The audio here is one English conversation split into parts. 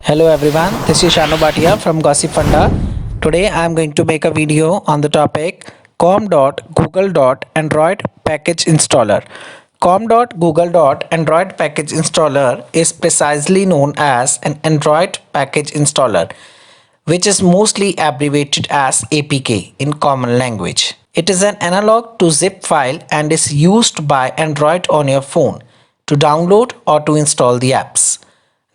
Hello everyone, this is Shanu Bhatia from Gossip Funda. Today I am going to make a video on the topic com.google.android package installer. com.google.android package installer is precisely known as an Android package installer, which is mostly abbreviated as APK in common language. It is an analog to zip file and is used by Android on your phone to download or to install the apps.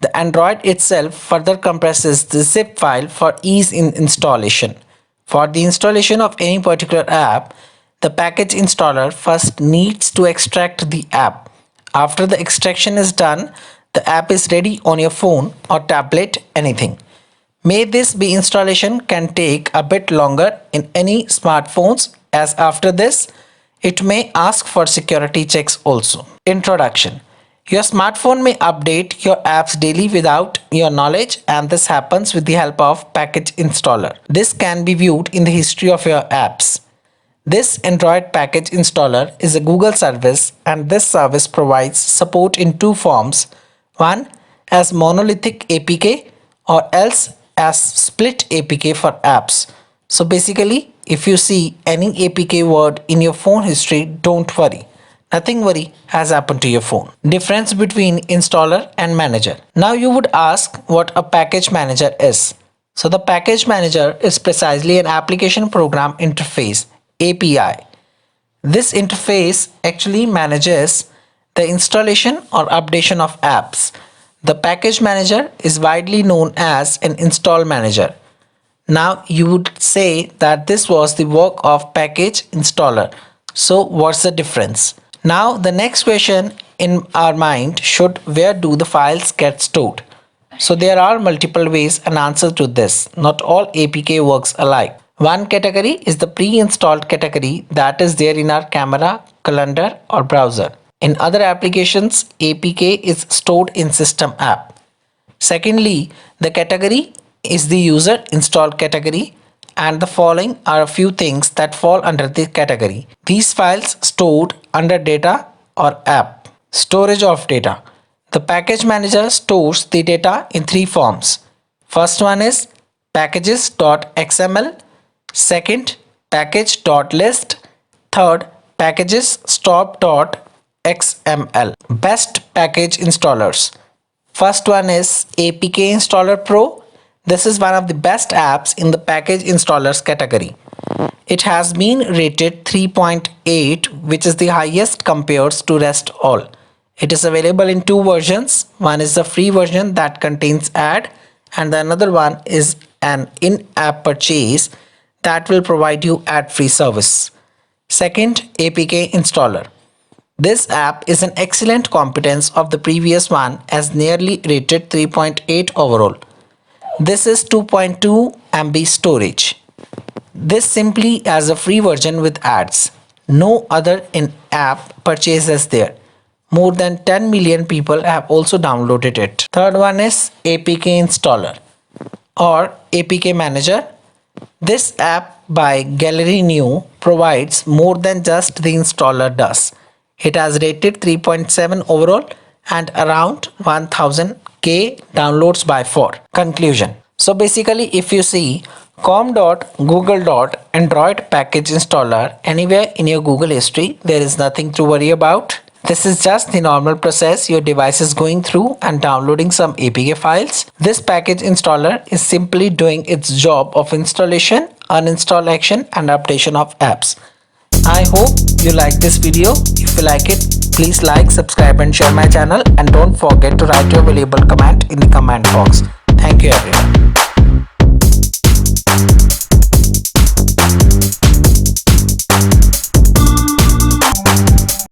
The Android itself further compresses the zip file for ease in installation. For the installation of any particular app, the package installer first needs to extract the app. After the extraction is done, the app is ready on your phone or tablet, anything. May this be installation can take a bit longer in any smartphones, as after this, it may ask for security checks also. Introduction. Your smartphone may update your apps daily without your knowledge, and this happens with the help of package installer. This can be viewed in the history of your apps. This Android package installer is a Google service, and this service provides support in two forms. One as monolithic APK or else as split APK for apps. So basically, if you see any APK word in your phone history, don't worry. Nothing worry has happened to your phone. Difference between installer and manager. Now you would ask what a package manager is. So the package manager is precisely an application program interface API. This interface actually manages the installation or updation of apps. The package manager is widely known as an install manager. Now you would say that this was the work of package installer. So what's the difference? Now the next question in our mind should, where do the files get stored? So there are multiple ways and answers to this. Not all APK works alike. One category is the pre-installed category that is there in our camera, calendar or browser. In other applications, APK is stored in system app. Secondly, the category is the user installed category, and the following are a few things that fall under the category. These files stored under data or app. Storage of data. The package manager stores the data in three forms. First one is packages.xml, second package.list, third packages stop.xml. Best package installers. First one is APK Installer Pro. This is one of the best apps in the package installers category. It has been rated 3.8, which is the highest compared to rest all. It is available in two versions. One is the free version that contains ad, and the another one is an in-app purchase that will provide you ad-free service. Second, APK installer. This app is an excellent competence of the previous one as nearly rated 3.8 overall. This is 2.2 MB storage. This simply as a free version with ads. No other in-app purchases there. More than 10 million people have also downloaded it. Third one is APK Installer or APK Manager. This app by Gallery New provides more than just the installer does. It has rated 3.7 overall and around 1000k downloads by 4. Conclusion. So basically, if you see com.google.android package installer anywhere in your Google history, there is nothing to worry about. This is just the normal process your device is going through and downloading some APK files. This package installer is simply doing its job of installation, uninstall action and updation of apps. I hope you like this video. If you like it, please like, subscribe and share my channel, and don't forget to write your valuable comment in the comment box. Thank you everyone.